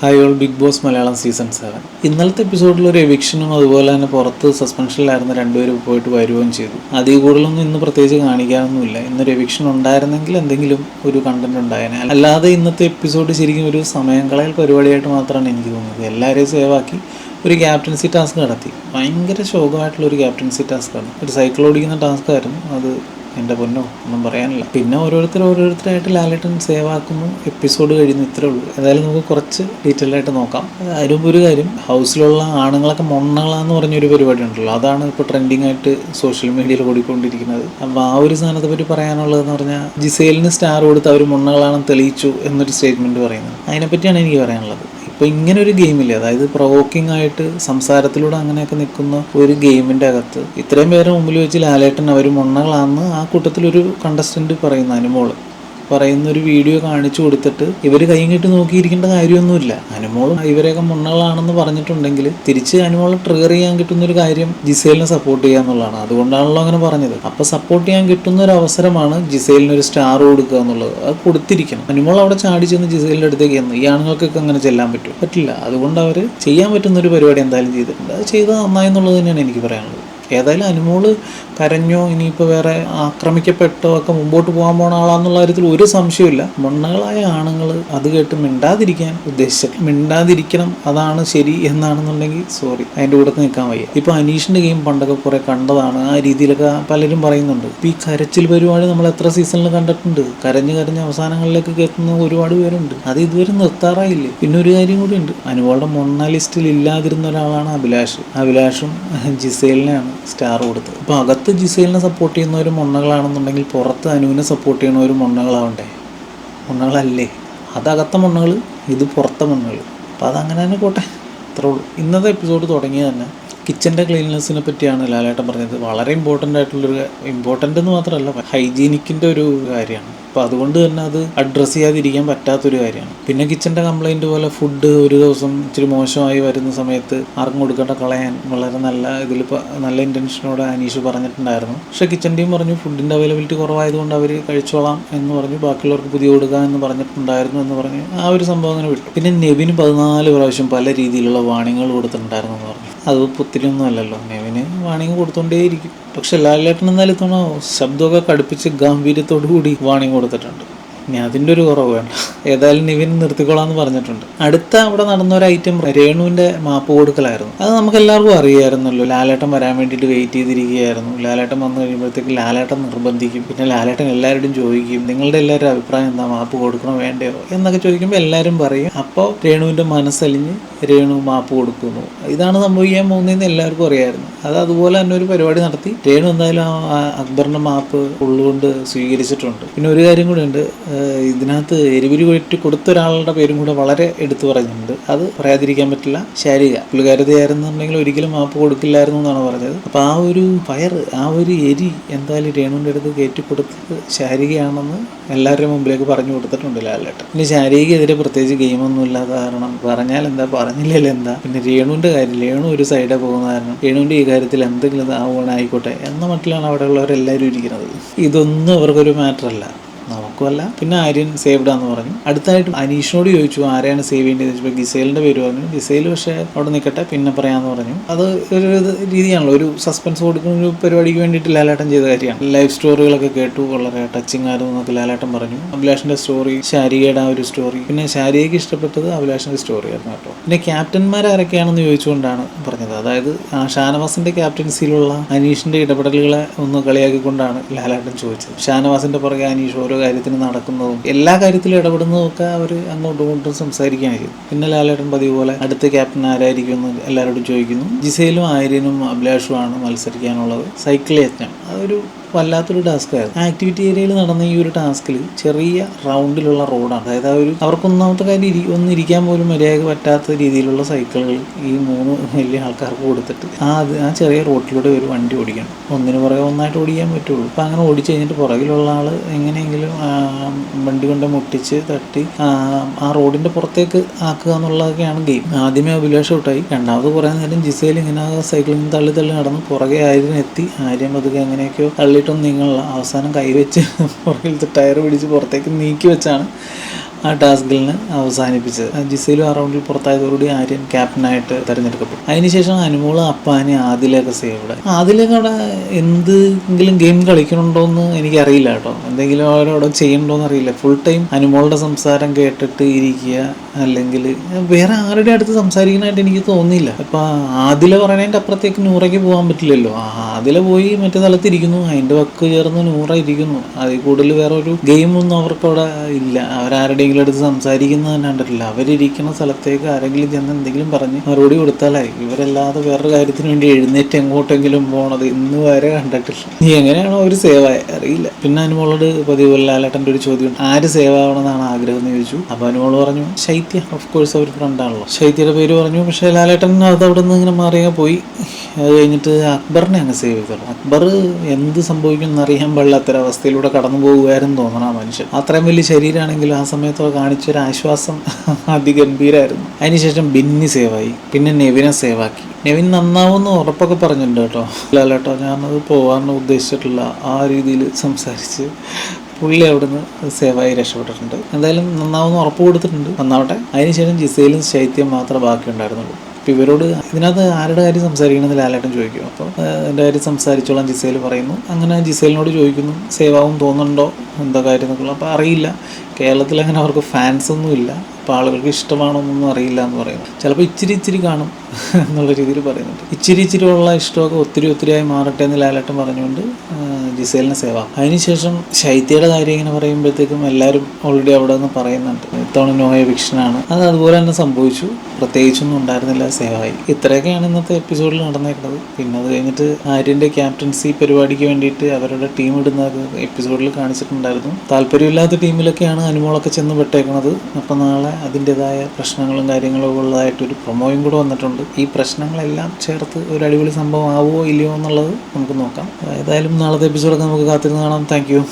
Hi all, Bigg Boss Malayalam season 7 ഇന്നലത്തെ എപ്പിസോഡിൽ ഒരു എവിക്ഷനും അതുപോലെ തന്നെ പുറത്ത് സസ്പെൻഷനിലായിരുന്ന രണ്ടുപേരും പോയിട്ട് വരുകയും ചെയ്തു. അതിൽ കൂടുതലൊന്നും ഇന്ന് പ്രത്യേകിച്ച് കാണിക്കാനൊന്നുമില്ല. ഇന്നൊരു എവിക്ഷൻ ഉണ്ടായിരുന്നെങ്കിൽ എന്തെങ്കിലും ഒരു കണ്ടന്റ് ഉണ്ടായേനെ. അല്ലാതെ ഇന്നത്തെ എപ്പിസോഡ് ശരിക്കും ഒരു സമയം കളയൽ പരിപാടിയായിട്ട് മാത്രമാണ് എനിക്ക് തോന്നുന്നത്. എല്ലാവരെയും സേവാക്കി ഒരു ക്യാപ്റ്റൻസി ടാസ്ക് നടത്തി. ഭയങ്കര ശോകമായിട്ടുള്ള ഒരു ക്യാപ്റ്റൻസി ടാസ്ക്കാണ്. ഒരു സൈക്കിൾ ഓടിക്കുന്ന ടാസ്ക് ആയിരുന്നു അത്. എൻ്റെ പൊന്നോ, ഒന്നും പറയാനില്ല. പിന്നെ ഓരോരുത്തരായിട്ട് ലാലേട്ടൻ സേവ് ആക്കുന്നു, എപ്പിസോഡ് കഴിയുന്നു, ഇത്രേ ഉള്ളൂ. ഏതായാലും നമുക്ക് കുറച്ച് ഡീറ്റെയിൽ ആയിട്ട് നോക്കാം. അതിനും ഒരു കാര്യം, ഹൗസിലുള്ള ആണുങ്ങളൊക്കെ മൊണ്ണകളാന്ന് പറഞ്ഞൊരു പരിപാടി ഉണ്ടല്ലോ, അതാണ് ഇപ്പോൾ ട്രെൻഡിങ് ആയിട്ട് സോഷ്യൽ മീഡിയയിൽ ഓടിക്കൊണ്ടിരിക്കുന്നത്. അപ്പോൾ ആ ഒരു സാധനത്തെ പറ്റി പറയാനുള്ളതെന്ന് പറഞ്ഞാൽ, ജിസേലിന് സ്റ്റാർ കൊടുത്ത് അവർ മൊണ്ണകളാണെന്ന് തെളിയിച്ചു എന്നൊരു സ്റ്റേറ്റ്മെൻറ്റ് പറയുന്നത്. അതിനെപ്പറ്റിയാണ് എനിക്ക് പറയാനുള്ളത്. ഇപ്പോൾ ഇങ്ങനെ ഒരു ഗെയിമില്ലേ, അതായത് പ്രൊവോക്കിംഗ് ആയിട്ട് സംസാരത്തിലൂടെ അങ്ങനെയൊക്കെ നിൽക്കുന്ന ഒരു ഗെയിമിൻ്റെ അകത്ത് ഇത്രയും പേരെ മുമ്പിൽ വെച്ച് ലാലേട്ടൻ അവർ മൊണ്ണകളാണെന്ന് ആ കൂട്ടത്തിലൊരു കണ്ടസ്റ്റൻറ്റ് പറയുന്ന അനുമോൾ പറയുന്ന ഒരു വീഡിയോ കാണിച്ചു കൊടുത്തിട്ട് ഇവർ കൈയും കെട്ടി നോക്കിയിരിക്കേണ്ട കാര്യമൊന്നുമില്ല. അനുമോളും ഇവരെയൊക്കെ മുന്നകളാണെന്ന് പറഞ്ഞിട്ടുണ്ടെങ്കിൽ തിരിച്ച് അനുമോളെ ട്രിഗർ ചെയ്യാൻ കിട്ടുന്ന ഒരു കാര്യം ജിസേലിനെ സപ്പോർട്ട് ചെയ്യുക എന്നുള്ളതാണ്. അതുകൊണ്ടാണല്ലോ അങ്ങനെ പറഞ്ഞത്. അപ്പോൾ സപ്പോർട്ട് ചെയ്യാൻ കിട്ടുന്ന ഒരു അവസരമാണ് ജിസേലിന് ഒരു സ്റ്റാർ കൊടുക്കുക എന്നുള്ളത്. അത് കൊടുത്തിരിക്കണം. അനുമോൾ അവിടെ ചാടി ചെന്ന് ജിസേലിൻ്റെ അടുത്തേക്ക് ചെന്ന് ഈ ആണുങ്ങൾക്കൊക്കെ അങ്ങനെ ചെല്ലാൻ പറ്റില്ല. അതുകൊണ്ട് അവർ ചെയ്യാൻ പറ്റുന്ന ഒരു പരിപാടി എന്തായാലും ചെയ്തിട്ടുണ്ട്. അത് ചെയ്തത് നന്നായി എന്നുള്ളത് തന്നെയാണ് എനിക്ക് പറയാനുള്ളത്. ഏതായാലും അനുമോള് കരഞ്ഞോ ഇനിയിപ്പോൾ വേറെ ആക്രമിക്കപ്പെട്ടോ ഒക്കെ മുമ്പോട്ട് പോകാൻ പോണ ആളാന്നുള്ള കാര്യത്തിൽ ഒരു സംശയമില്ല. മൊണ്ണകളായ ആണുങ്ങൾ അത് കേട്ട് മിണ്ടാതിരിക്കാൻ ഉദ്ദേശിച്ചത് മിണ്ടാതിരിക്കണം, അതാണ് ശരി എന്നാണെന്നുണ്ടെങ്കിൽ സോറി, അതിൻ്റെ കൂടെ നിൽക്കാൻ വയ്യ. ഇപ്പോൾ അനീഷിൻ്റെ ഗെയിം പണ്ടൊക്കെ കുറേ കണ്ടതാണ്, ആ രീതിയിലൊക്കെ പലരും പറയുന്നുണ്ട്. ഇപ്പോൾ ഈ കരച്ചിൽ പരിപാടി നമ്മൾ എത്ര സീസണിൽ കണ്ടിട്ടുണ്ട്. കരഞ്ഞ് അവസാനങ്ങളിലേക്ക് എത്തുന്ന ഒരുപാട് പേരുണ്ട്. അത് ഇതുവരെ നിർത്താറായില്ലേ. പിന്നെ ഒരു കാര്യം കൂടി ഉണ്ട്, അനുമോളുടെ മൊണ്ണ ലിസ്റ്റിൽ ഇല്ലാതിരുന്ന ഒരാളാണ് അഭിലാഷും ജിസേലിനെയാണ് സ്റ്റാർ കൊടുത്തത്. അപ്പോൾ അകത്ത് ജിസേലിനെ സപ്പോർട്ട് ചെയ്യുന്നവരും മൊണ്ണകളാണെന്നുണ്ടെങ്കിൽ പുറത്ത് അനുവിനെ സപ്പോർട്ട് ചെയ്യുന്നവരും മൊണ്ണകളാവണ്ടേ? മൊണ്ണകളല്ലേ? അതകത്തെ മൊണ്ണകൾ, ഇത് പുറത്തെ മൊണ്ണകൾ. അപ്പോൾ അതങ്ങനെ തന്നെ പോട്ടെ, അത്രേ ഉള്ളൂ. ഇന്നത്തെ എപ്പിസോഡ് തുടങ്ങിയത് തന്നെ കിച്ചൻ്റെ ക്ലീൻനെസ്സിനെ പറ്റിയാണ് ലാലേട്ടൻ പറഞ്ഞത്. വളരെ ഇമ്പോർട്ടൻ്റ് എന്ന് മാത്രമല്ല, ഹൈജീനിക്കിൻ്റെ ഒരു കാര്യമാണ്. അപ്പോൾ അതുകൊണ്ട് തന്നെ അത് അഡ്രസ്സ് ചെയ്യാതിരിക്കാൻ പറ്റാത്തൊരു കാര്യമാണ്. പിന്നെ കിച്ചൻ്റെ കംപ്ലൈൻറ്റ് പോലെ ഫുഡ് ഒരു ദിവസം ഇച്ചിരി മോശമായി വരുന്ന സമയത്ത് ആർക്കും കൊടുക്കേണ്ട കളയാൻ വളരെ നല്ല ഇൻറ്റൻഷനോടെ അനീഷ് പറഞ്ഞിട്ടുണ്ടായിരുന്നു. പക്ഷേ കിച്ചൻ ടീം പറഞ്ഞു ഫുഡിൻ്റെ അവൈലബിലിറ്റി കുറവായതുകൊണ്ട് അവർ കഴിച്ചോളാം എന്ന് പറഞ്ഞു, ബാക്കിയുള്ളവർക്ക് പുതിയ കൊടുക്കുക എന്ന് പറഞ്ഞിട്ടുണ്ടായിരുന്നു എന്ന് പറഞ്ഞ് ആ ഒരു സംഭവം അങ്ങനെ വിട്ടു. പിന്നെ നെവിന് 14 പ്രാവശ്യം പല രീതിയിലുള്ള വാണിങ്ങൾ കൊടുത്തിട്ടുണ്ടായിരുന്നു എന്ന് പറഞ്ഞു. അത് ഒത്തിരിയൊന്നും അല്ലല്ലോ, നെവിന് വാണിങ് കൊടുത്തോണ്ടേയിരിക്കും. പക്ഷെ ലാലേട്ടൻ എന്നാലും തോന്നോ ശബ്ദമൊക്കെ കടുപ്പിച്ച് ഗാംഭീര്യത്തോടു കൂടി വാണിങ് കൊടുത്തിട്ടുണ്ട്. ഇനി അതിൻ്റെ ഒരു കുറവ് വേണ്ട. ഏതായാലും നിവിൻ നിർത്തിക്കോളാന്ന് പറഞ്ഞിട്ടുണ്ട്. അടുത്ത അവിടെ നടന്ന ഒരു ഐറ്റം രേണുവിൻ്റെ മാപ്പ് കൊടുക്കലായിരുന്നു. അത് നമുക്ക് എല്ലാവർക്കും അറിയാമായിരുന്നല്ലോ. ലാലേട്ടൻ വരാൻ വേണ്ടിയിട്ട് വെയിറ്റ് ചെയ്തിരിക്കുകയായിരുന്നു. ലാലേട്ടൻ വന്നു കഴിയുമ്പോഴത്തേക്ക് ലാലേട്ടൻ നിർബന്ധിക്കും. പിന്നെ ലാലേട്ടൻ എല്ലാവരോടും ചോദിക്കും, നിങ്ങളുടെ എല്ലാവരും അഭിപ്രായം എന്താ, മാപ്പ് കൊടുക്കണോ വേണ്ടയോ എന്നൊക്കെ ചോദിക്കുമ്പോൾ എല്ലാവരും പറയും. അപ്പോൾ രേണുവിൻ്റെ മനസ്സലിഞ്ഞ് രേണു മാപ്പ് കൊടുക്കുന്നു. ഇതാണ് സംഭവിക്കാൻ പോകുന്നതെന്ന് എല്ലാവർക്കും അറിയാമായിരുന്നു. അത് അതുപോലെ തന്നെ ഒരു പരിപാടി നടത്തി. രേണു എന്തായാലും അക്ബറിൻ്റെ മാപ്പ് ഉള്ളുകൊണ്ട് സ്വീകരിച്ചിട്ടുണ്ട്. പിന്നെ ഒരു കാര്യം കൂടെ ഉണ്ട്, ഇതിനകത്ത് എരിവിരി കൊറ്റി കൊടുത്ത ഒരാളുടെ പേരും കൂടെ വളരെ എടുത്തു പറഞ്ഞിട്ടുണ്ട്. അത് പറയാതിരിക്കാൻ പറ്റില്ല. ശാരിക പുള്ളിക്കാരത്തിയായിരുന്നുണ്ടെങ്കിൽ ഒരിക്കലും മാപ്പ് കൊടുക്കില്ലായിരുന്നു എന്നാണ് പറഞ്ഞത്. അപ്പോൾ ആ ഒരു ആ ഒരു എരി എന്തായാലും രേണുവിൻ്റെ അടുത്ത് കയറ്റി കൊടുത്തത് ശാരികയാണെന്ന് എല്ലാവരുടെയും മുമ്പിലേക്ക് പറഞ്ഞു കൊടുത്തിട്ടുണ്ട് ലാലേട്ടൻ. പിന്നെ ശാരികയ്ക്കെതിരെ പ്രത്യേകിച്ച് ഗെയിമൊന്നും ഇല്ലാത്ത കാരണം പറഞ്ഞാൽ എന്താ പറഞ്ഞില്ലല്ലോ എന്താ. പിന്നെ രേണുവിൻ്റെ കാര്യം, രേണു ഒരു സൈഡേ പോകുന്ന കാരണം രേണുവിൻ്റെ ഈ കാര്യത്തിൽ എന്തെങ്കിലും ആയിക്കോട്ടെ എന്ന മട്ടിലാണ് അവിടെ ഉള്ളവരെല്ലാവരും ഇരിക്കുന്നത്. ഇതൊന്നും അവർക്കൊരു മാറ്ററല്ല, നമുക്കുമല്ല. പിന്നെ ആര്യൻ സേവ്ഡാന്ന് പറഞ്ഞു. അടുത്തായിട്ട് അനീഷിനോട് ചോദിച്ചു ആരെയാണ് സേവ് ചെയ്യേണ്ടത് ചോദിച്ചപ്പോൾ ഗിസേലിൻ്റെ പേര് പറഞ്ഞു. ഗിസേൽ പക്ഷേ അവിടെ നിൽക്കട്ടെ പിന്നെ പറയാമെന്ന് പറഞ്ഞു. അത് ഒരു രീതിയാണല്ലോ, ഒരു സസ്പെൻസ് കൊടുക്കുന്ന ഒരു പരിപാടിക്ക് വേണ്ടിയിട്ട് ലാലേട്ടൻ ചെയ്ത കാര്യമാണ്. ലൈഫ് സ്റ്റോറികളൊക്കെ കേട്ടു, വളരെ ടച്ചിങ് ആയിരുന്നു എന്നൊക്കെ ലാലേട്ടൻ പറഞ്ഞു. അഭിലാഷിൻ്റെ സ്റ്റോറി, ശാരികയുടെ ആ ഒരു സ്റ്റോറി, പിന്നെ ശാരികയ്ക്ക് ഇഷ്ടപ്പെട്ടത് അഭിലാഷിൻ്റെ സ്റ്റോറി ആയിരുന്നു കേട്ടോ. പിന്നെ ക്യാപ്റ്റന്മാർ ആരൊക്കെയാണെന്ന് ചോദിച്ചുകൊണ്ടാണ് പറഞ്ഞത്. അതായത് ഷാനവാസിൻ്റെ ക്യാപ്റ്റൻസിയിലുള്ള അനീഷിൻ്റെ ഇടപെടലുകളെ ഒന്ന് കളിയാക്കിക്കൊണ്ടാണ് ലാലേട്ടൻ ചോദിച്ചത്. ഷാനവാസിൻ്റെ പുറകെ അനീഷ് ഓരോ കാര്യത്തിന് നടക്കുന്നതും എല്ലാ കാര്യത്തിലും ഇടപെടുന്നതും ഒക്കെ അവർ അങ്ങോട്ടും ഇങ്ങോട്ടും സംസാരിക്കുകയാണ് ചെയ്തു. പിന്നെ ലാലേട്ടൻ പതിവ് പോലെ അടുത്ത ക്യാപ്റ്റൻ ആരായിരിക്കും എന്ന് എല്ലാവരോടും ചോദിക്കുന്നു. ജിസേലും ആര്യനും അഭിലാഷുമാണ് മത്സരിക്കാനുള്ളത്. സൈക്കിൾ യജ്ഞം അതൊരു വല്ലാത്തൊരു ടാസ്ക്കായിരുന്നു. ആക്ടിവിറ്റി ഏരിയയിൽ നടന്ന ഈ ഒരു ടാസ്കിൽ ചെറിയ റൗണ്ടിലുള്ള റോഡാണ്. അതായത് അവർക്ക് ഒന്നാമത്തെ കാര്യം ഒന്നിരിക്കാൻ പോലും മര്യാദ പറ്റാത്ത രീതിയിലുള്ള സൈക്കിളുകൾ ഈ 3 വലിയ ആൾക്കാർക്ക് കൊടുത്തിട്ട് ആ ചെറിയ റോഡിലൂടെ ഒരു വണ്ടി ഓടിക്കണം. ഒന്നിന് പുറകെ ഒന്നായിട്ട് ഓടിക്കാൻ പറ്റുള്ളൂ. അപ്പം അങ്ങനെ ഓടിച്ചു കഴിഞ്ഞിട്ട് പുറകിലുള്ള ആൾ എങ്ങനെയെങ്കിലും വണ്ടി കൊണ്ട് മുട്ടിച്ച് തട്ടി ആ റോഡിൻ്റെ പുറത്തേക്ക് ആക്കുക എന്നുള്ളതൊക്കെയാണ് ഗെയിം. ആദ്യമേ അഭിലാഷ് ഔട്ടായി. രണ്ടാമത് കുറേ നേരം ജിസേൽ ഇങ്ങനെ സൈക്കിളിൽ നിന്ന് തള്ളി നടന്ന് പുറകെ ആര്യനെത്തി. ആര്യം അതൊക്കെ എങ്ങനെയൊക്കെയോ തള്ളിയിട്ടൊന്നും നിങ്ങളില്ല. അവസാനം കൈവച്ച് പുറകിലത്തെ ടയർ പിടിച്ച് പുറത്തേക്ക് നീക്കി വെച്ചാണ് ആ ടാസ്കിലിന് അവസാനിപ്പിച്ചത്. ജിസയിലും ആ റൗണ്ടിൽ പുറത്തായതോടുകൂടി ആര്യൻ ക്യാപ്റ്റനായിട്ട് തെരഞ്ഞെടുക്കപ്പെട്ടു. അതിനുശേഷം അനുമോള് അപ്പാനി ആദിലൊക്കെ സേവ്ഡ്. ആദിലൊക്കെ അവിടെ എന്തെങ്കിലും ഗെയിം കളിക്കണുണ്ടോയെന്ന് എനിക്കറിയില്ല കേട്ടോ. എന്തെങ്കിലും അവരവിടെ ചെയ്യണ്ടോന്ന് അറിയില്ല. ഫുൾ ടൈം അനുമോളുടെ സംസാരം കേട്ടിട്ട് ഇരിക്കുക, അല്ലെങ്കിൽ വേറെ ആരുടെ അടുത്ത് സംസാരിക്കാനായിട്ട് എനിക്ക് തോന്നിയില്ല. ഇപ്പം ആദില പറയണതിൻ്റെ അപ്പുറത്തേക്ക് നൂറയ്ക്ക് പോകാൻ പറ്റില്ലല്ലോ. ആദില പോയി മറ്റേ സ്ഥലത്തിരിക്കുന്നു, അതിൻ്റെ വക്ക് ചേർന്ന് നൂറ ഇരിക്കുന്നു. അതിൽ കൂടുതൽ വേറെ ഒരു ഗെയിമൊന്നും അവർക്കവിടെ ഇല്ല. അവരാരുടെയെങ്കിലും അടുത്ത് സംസാരിക്കുന്നത് തന്നെ കണ്ടിട്ടില്ല. അവരിയ്ക്കുന്ന സ്ഥലത്തേക്ക് ആരെങ്കിലും ചെന്ന് എന്തെങ്കിലും പറഞ്ഞ് മറുപടി കൊടുത്താലായി. ഇവരല്ലാതെ വേറൊരു കാര്യത്തിന് വേണ്ടി എഴുന്നേറ്റ് എങ്ങോട്ടെങ്കിലും പോണത് ഇന്ന് വരെ കണ്ടിട്ടില്ല. നീ എങ്ങനെയാണോ അവർ സേവായ അറിയില്ല. പിന്നെ അനുമോളോട് പതിവ് ലാലേട്ടൻ്റെ ഒരു ചോദ്യം, ആര് സേവ് ആവണമെന്നാണ് ആഗ്രഹം എന്ന് ചോദിച്ചു. അപ്പോൾ അനുമോള് പറഞ്ഞു ശൈത്യ. ഓഫ് കോഴ്സ് അവർ ഫ്രണ്ടാണല്ലോ. ശൈത്യയുടെ പേര് പറഞ്ഞു. പക്ഷേ ലാലേട്ടൻ അത് അവിടെ നിന്ന് ഇങ്ങനെ മാറിയാൽ പോയി. അത് കഴിഞ്ഞിട്ട് അക്ബറിനെ അങ്ങ് സേവ് ചെയ്തോളൂ. അക്ബർ എന്ത് സംഭവിക്കും എന്നറിയാൻ പാടില്ലാത്തൊരവസ്ഥയിലൂടെ കടന്നു പോകുമായിരുന്നു തോന്നണം ആ മനുഷ്യൻ. അത്രയും വലിയ ശരീരമാണെങ്കിലും ആ സമയത്ത് കാണിച്ചൊരു ആശ്വാസം അതിഗംഭീരമായിരുന്നു. അതിനുശേഷം ബിന്നി സേവായി. പിന്നെ നെവിനെ സേവാക്കി. നെവിൻ നന്നാവുമെന്ന് ഉറപ്പൊക്കെ പറഞ്ഞിട്ടുണ്ട് കേട്ടോ. ലാലേട്ടോ ഞാനത് പോകാൻ ഉദ്ദേശിച്ചിട്ടില്ല, ആ രീതിയിൽ സംസാരിച്ച് പുള്ളി അവിടുന്ന് സേവായി രക്ഷപ്പെട്ടിട്ടുണ്ട്. എന്തായാലും നന്നാവുമെന്ന് ഉറപ്പ് കൊടുത്തിട്ടുണ്ട്. നന്നാവട്ടെ. അതിനുശേഷം ജിസയിലും ശൈത്യം മാത്രമേ ബാക്കി ഉണ്ടായിരുന്നുള്ളൂ. അപ്പോൾ ഇവരോട് ഇതിനകത്ത് ആരുടെ കാര്യം സംസാരിക്കണമെന്ന് ലാലേട്ടൻ ചോദിക്കും. അപ്പോൾ എൻ്റെ കാര്യം സംസാരിച്ചോളാം ജിസയിൽ പറയുന്നു. അങ്ങനെ ജിസയിലിനോട് ചോദിക്കുന്നു സേവാവും തോന്നുന്നുണ്ടോ എന്താ കാര്യം എന്നൊക്കെ. അപ്പോൾ അറിയില്ല, കേരളത്തിൽ അങ്ങനെ അവർക്ക് ഫാൻസൊന്നും ഇല്ല, അപ്പോൾ ആളുകൾക്ക് ഇഷ്ടമാണോന്നൊന്നും അറിയില്ല എന്ന് പറയുന്നു. ചിലപ്പോൾ ഇച്ചിരി കാണും എന്നുള്ള രീതിയിൽ പറയുന്നുണ്ട്. ഇച്ചിരി ഉള്ള ഇഷ്ടമൊക്കെ ഒത്തിരി ആയി മാറട്ടെ എന്ന് ലാലേട്ടൻ പറഞ്ഞുകൊണ്ട് ജിസേലിനെ സേവ. അതിനുശേഷം ശൈത്യയുടെ കാര്യം ഇങ്ങനെ പറയുമ്പോഴത്തേക്കും എല്ലാവരും ഓൾറെഡി അവിടെ നിന്ന് പറയുന്നുണ്ട് ഇത്തവണ നോ എവിക്ഷനാണ്. അത് അതുപോലെ തന്നെ സംഭവിച്ചു, പ്രത്യേകിച്ചൊന്നും ഉണ്ടായിരുന്നില്ല, സേവായി. ഇത്രയൊക്കെയാണ് ഇന്നത്തെ എപ്പിസോഡിൽ നടന്നേക്കുന്നത്. പിന്നെ അത് കഴിഞ്ഞിട്ട് ആര്യൻ്റെ ക്യാപ്റ്റൻസി പരിപാടിക്ക് വേണ്ടിയിട്ട് അവരുടെ ടീം ഇടുന്ന എപ്പിസോഡിൽ കാണിച്ചിട്ടുണ്ടായിരുന്നു. താല്പര്യമില്ലാത്ത ടീമിലൊക്കെയാണ് അനുമോളൊക്കെ ചെന്ന് പെട്ടേക്കണത്. അപ്പം നാളെ അതിൻ്റെതായ പ്രശ്നങ്ങളും കാര്യങ്ങളും ഉള്ളതായിട്ടൊരു പ്രൊമോയും കൂടെ വന്നിട്ടുണ്ട്. ഈ പ്രശ്നങ്ങളെല്ലാം ചേർത്ത് ഒരു അടിപൊളി സംഭവം ആവുമോ ഇല്ലയോ എന്നുള്ളത് നമുക്ക് നോക്കാം. ഏതായാലും നാളത്തെ എപ്പിസോഡൊക്കെ നമുക്ക് കാത്തിരുന്ന് കാണാം. Thank you.